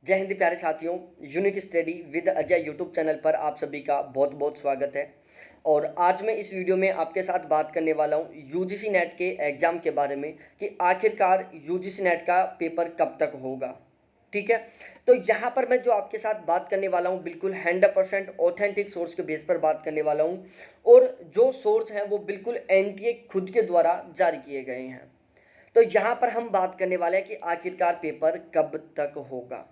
जय हिंद प्यारे साथियों। Unique study with Ajay YouTube channel पर आप सभी का बहुत बहुत स्वागत है। और आज मैं इस वीडियो में आपके साथ बात करने वाला हूं यूजीसी नेट के एग्ज़ाम के बारे में कि आखिरकार यूजीसी नेट का पेपर कब तक होगा। ठीक है, तो यहाँ पर मैं जो आपके साथ बात करने वाला हूँ बिल्कुल 100% ऑथेंटिक सोर्स के बेस पर बात करने वाला हूँ। और जो सोर्स हैं वो बिल्कुल एनटीए खुद के द्वारा जारी किए गए हैं। तो यहाँ पर हम बात करने वाले हैं कि आखिरकार पेपर कब तक होगा।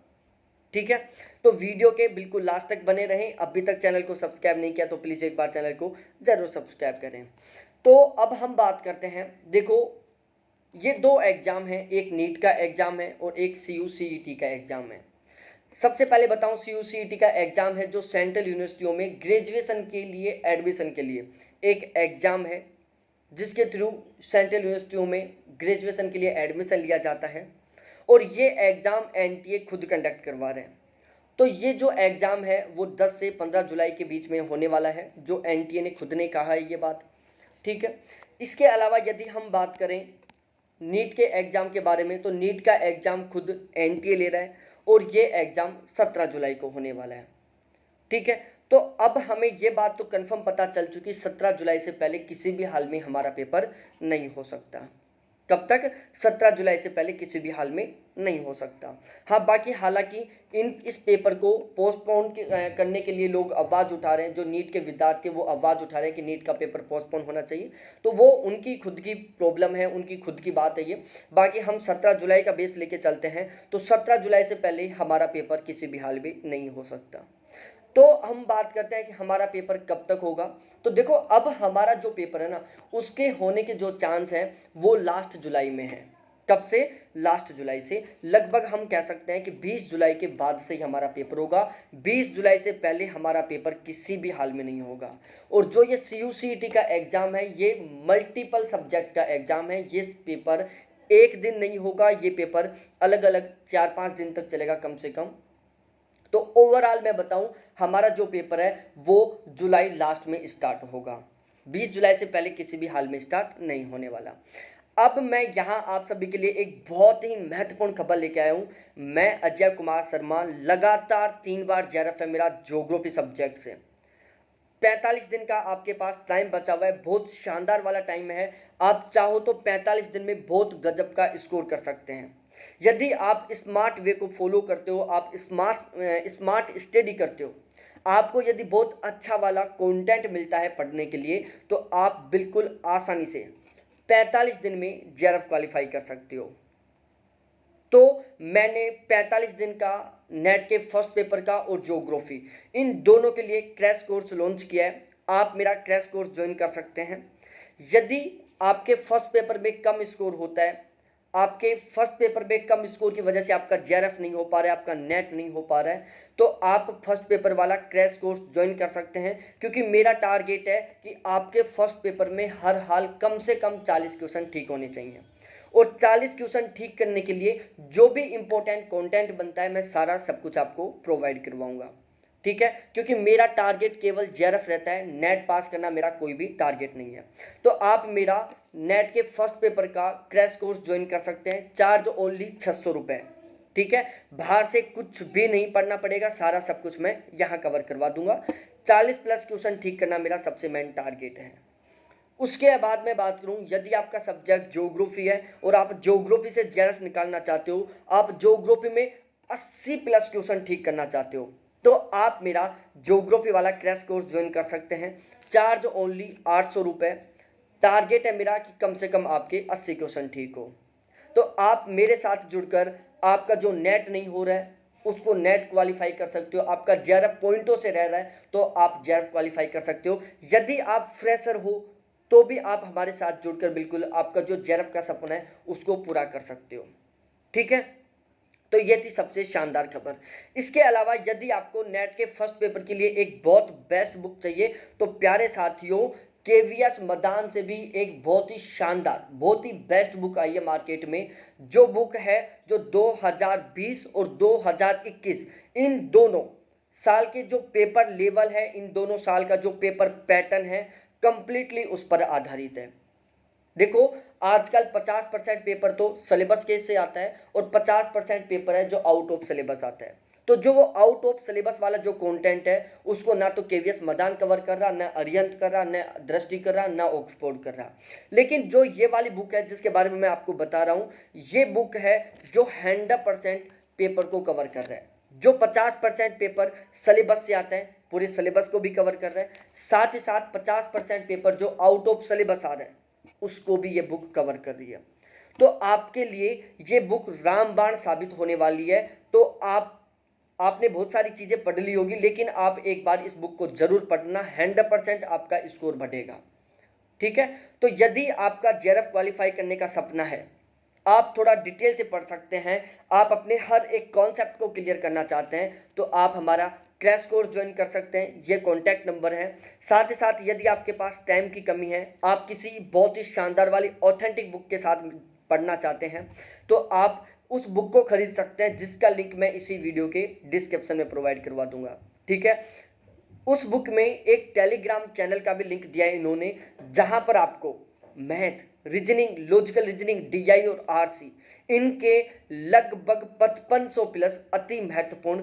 ठीक है, तो वीडियो के बिल्कुल लास्ट तक बने रहें। अभी तक चैनल को सब्सक्राइब नहीं किया तो प्लीज़ एक बार चैनल को ज़रूर सब्सक्राइब करें। तो अब हम बात करते हैं। देखो, ये दो एग्ज़ाम हैं, एक नीट का एग्ज़ाम है और एक CUCET का एग्ज़ाम है। सबसे पहले बताऊं, CUCET का एग्ज़ाम है जो सेंट्रल यूनिवर्सिटियों में ग्रेजुएशन के लिए एडमिशन के लिए एक एग्ज़ाम है, जिसके थ्रू सेंट्रल यूनिवर्सिटियों में ग्रेजुएशन के लिए एडमिशन लिया जाता है। और ये एग्ज़ाम एनटीए खुद कंडक्ट करवा रहे हैं। तो ये जो एग्ज़ाम है वो 10 से 15 जुलाई के बीच में होने वाला है, जो एनटीए ने खुद ने कहा है ये बात। ठीक है, इसके अलावा यदि हम बात करें नीट के एग्ज़ाम के बारे में, तो नीट का एग्ज़ाम खुद एनटीए ले रहा है और ये एग्ज़ाम 17 जुलाई को होने वाला है। ठीक है, तो अब हमें ये बात तो कंफर्म पता चल चुकी 17 जुलाई से पहले किसी भी हाल में हमारा पेपर नहीं हो सकता। कब तक? 17 जुलाई से पहले किसी भी हाल में नहीं हो सकता। हाँ, बाकी हालांकि इस पेपर को पोस्टपोन करने के लिए लोग आवाज़ उठा रहे हैं। जो नीट के विद्यार्थी वो आवाज़ उठा रहे हैं कि नीट का पेपर पोस्टपोन होना चाहिए, तो वो उनकी खुद की प्रॉब्लम है, उनकी खुद की बात है ये। बाकी हम 17 जुलाई का बेस लेके चलते हैं, तो 17 जुलाई से पहले हमारा पेपर किसी भी हाल में नहीं हो सकता। तो हम बात करते हैं कि हमारा पेपर कब तक होगा। तो देखो, अब हमारा जो पेपर है ना, उसके होने के जो चांस हैं वो लास्ट जुलाई में है। कब से? लास्ट जुलाई से। लगभग हम कह सकते हैं कि 20 जुलाई के बाद से ही हमारा पेपर होगा। 20 जुलाई से पहले हमारा पेपर किसी भी हाल में नहीं होगा। और जो ये CUCET का एग्ज़ाम है, ये मल्टीपल सब्जेक्ट का एग्ज़ाम है। ये पेपर एक दिन नहीं होगा, ये पेपर अलग अलग 4-5 दिन तक चलेगा कम से कम। तो ओवरऑल मैं बताऊं, हमारा जो पेपर है वो जुलाई लास्ट में स्टार्ट होगा। 20 जुलाई से पहले किसी भी हाल में स्टार्ट नहीं होने वाला। अब मैं यहाँ आप सभी के लिए एक बहुत ही महत्वपूर्ण खबर लेके आया हूँ। मैं अजय कुमार शर्मा, लगातार 3 बार जेआरएफ है मेरा ज्योग्राफी सब्जेक्ट से। 45 दिन का आपके पास टाइम बचा हुआ है, बहुत शानदार वाला टाइम है। आप चाहो तो 45 दिन में बहुत गजब का स्कोर कर सकते हैं। यदि आप स्मार्ट वे को फॉलो करते हो, आप स्मार्ट स्टडी करते हो, आपको यदि बहुत अच्छा वाला कंटेंट मिलता है पढ़ने के लिए, तो आप बिल्कुल आसानी से 45 दिन में जेआरएफ क्वालिफाई कर सकते हो। तो मैंने 45 दिन का नेट के फर्स्ट पेपर का और ज्योग्राफी, इन दोनों के लिए क्रैश कोर्स लॉन्च किया है। आप मेरा क्रैश कोर्स ज्वाइन कर सकते हैं। यदि आपके फर्स्ट पेपर में कम स्कोर होता है, आपके फर्स्ट पेपर में कम स्कोर की वजह से आपका जेआरएफ नहीं हो पा रहा है, आपका नेट नहीं हो पा रहा है, तो आप फर्स्ट पेपर वाला क्रैश कोर्स ज्वाइन कर सकते हैं। क्योंकि मेरा टारगेट है कि आपके फर्स्ट पेपर में हर हाल कम से कम 40 क्वेश्चन ठीक होने चाहिए। और 40 क्वेश्चन ठीक करने के लिए जो भी इंपॉर्टेंट कंटेंट बनता है, मैं सारा सब कुछ आपको प्रोवाइड करवाऊंगा। ठीक है, क्योंकि मेरा टारगेट केवल जेआरएफ रहता है, नेट पास करना मेरा कोई भी टारगेट नहीं है। तो आप मेरा नेट के फर्स्ट पेपर का क्रैश कोर्स ज्वाइन कर सकते हैं। चार्ज ओनली 600 रुपये। ठीक है, बाहर से कुछ भी नहीं पढ़ना पड़ेगा, सारा सब कुछ मैं यहाँ कवर करवा दूंगा। 40+ क्वेश्चन ठीक करना मेरा सबसे मेन टारगेट है। उसके बाद मैं बात करूं, यदि आपका सब्जेक्ट ज्योग्राफी है और आप ज्योग्राफी से जेआरएफ निकालना चाहते हो, आप ज्योग्राफी में 80+ क्वेश्चन ठीक करना चाहते हो, तो आप मेरा ज्योग्राफी वाला क्रैश कोर्स ज्वाइन कर सकते हैं। चार्ज ओनली 800 रुपये। टारगेट है मेरा कि कम से कम आपके 80 क्वेश्चन ठीक हो। तो आप मेरे साथ जुड़कर आपका जो नेट नहीं हो रहा है उसको नेट क्वालिफाई कर सकते हो। आपका जेआरएफ पॉइंटों से रह रहा है तो आप जेआरएफ क्वालिफाई कर सकते हो। यदि आप फ्रेशर हो तो भी आप हमारे साथ जुड़कर बिल्कुल आपका जो जेआरएफ का सपना है उसको पूरा कर सकते हो। ठीक है, तो ये थी सबसे शानदार खबर। इसके अलावा यदि आपको नेट के फर्स्ट पेपर के लिए एक बहुत बेस्ट बुक चाहिए, तो प्यारे साथियों, केवीएस मदान से भी एक बहुत ही शानदार, बहुत ही बेस्ट बुक आई है मार्केट में। जो बुक है, जो 2020 और 2021 इन दोनों साल के जो पेपर लेवल है, इन दोनों साल का जो पेपर पैटर्न है, कंप्लीटली उस पर आधारित है। देखो, आजकल 50% पेपर तो सिलेबस के से आता है और 50% पेपर है जो आउट ऑफ सिलेबस आता है। तो जो वो आउट ऑफ सिलेबस वाला जो कंटेंट है उसको ना तो केवीएस मदान कवर कर रहा, ना अरिहंत कर रहा, ना दृष्टि कर रहा, ना ऑक्सफोर्ड कर रहा। लेकिन जो ये वाली बुक है जिसके बारे में मैं आपको बता रहा हूँ, ये बुक है जो 100% पेपर को कवर कर रहा है। जो 50% पेपर सिलेबस से आता है पूरे सिलेबस को भी कवर कर रहा है, साथ ही साथ 50% पेपर जो आउट ऑफ सिलेबस आ रहा है उसको भी ये बुक कवर कर रही है। तो आपके लिए ये बुक रामबाण साबित होने वाली है। तो आपने बहुत सारी चीज़ें पढ़ ली होगी, लेकिन आप एक बार इस बुक को जरूर पढ़ना, 100% आपका स्कोर बढ़ेगा। ठीक है, तो यदि आपका जेआरएफ क्वालिफाई करने का सपना है, आप थोड़ा डिटेल से पढ़ सकते हैं, आप अपने हर एक कॉन्सेप्ट को क्लियर करना चाहते हैं, तो आप हमारा क्रैश कोर्स ज्वाइन कर सकते हैं। ये कॉन्टैक्ट नंबर है। साथ ही साथ यदि आपके पास टाइम की कमी है, आप किसी बहुत ही शानदार वाली ऑथेंटिक बुक के साथ पढ़ना चाहते हैं, तो आप उस बुक को खरीद सकते हैं जिसका लिंक मैं इसी वीडियो के डिस्क्रिप्शन में प्रोवाइड करवा दूंगा। ठीक है, उस बुक में एक टेलीग्राम चैनल का भी लिंक दिया है इन्होंने, जहां पर आपको math, reasoning, logical reasoning, DI और आरसी इनके लगभग 5500 प्लस अति महत्वपूर्ण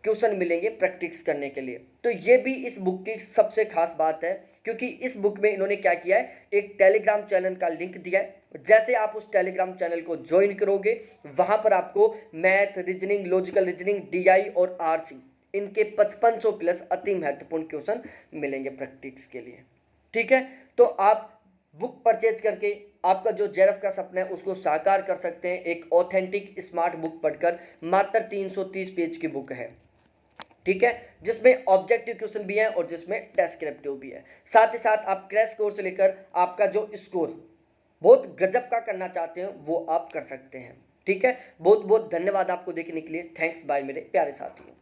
क्वेश्चन मिलेंगे प्रैक्टिस करने के लिए। तो ये भी इस बुक की सबसे खास बात है, क्योंकि इस बुक में इन्होंने क्या किया है, एक टेलीग्राम चैनल का लिंक दिया है। जैसे आप उस टेलीग्राम चैनल को ज्वाइन करोगे, वहां पर आपको math, reasoning, logical reasoning, DI और आरसी इनके 5500 प्लस अति महत्वपूर्ण क्वेश्चन मिलेंगे प्रैक्टिस के लिए। ठीक है, तो आप बुक परचेज करके आपका जो जेआरएफ का सपना है उसको साकार कर सकते हैं। एक ऑथेंटिक स्मार्ट बुक पढ़कर, मात्र 330 पेज की बुक है। ठीक है, जिसमें ऑब्जेक्टिव क्वेश्चन भी है और जिसमें डेस्क्रिप्टिव भी है। साथ ही साथ आप क्रैश कोर्स लेकर आपका जो स्कोर बहुत गजब का करना चाहते हैं वो आप कर सकते हैं। ठीक है, बहुत बहुत धन्यवाद आपको देखने के लिए। थैंक्स बाय मेरे प्यारे साथियों।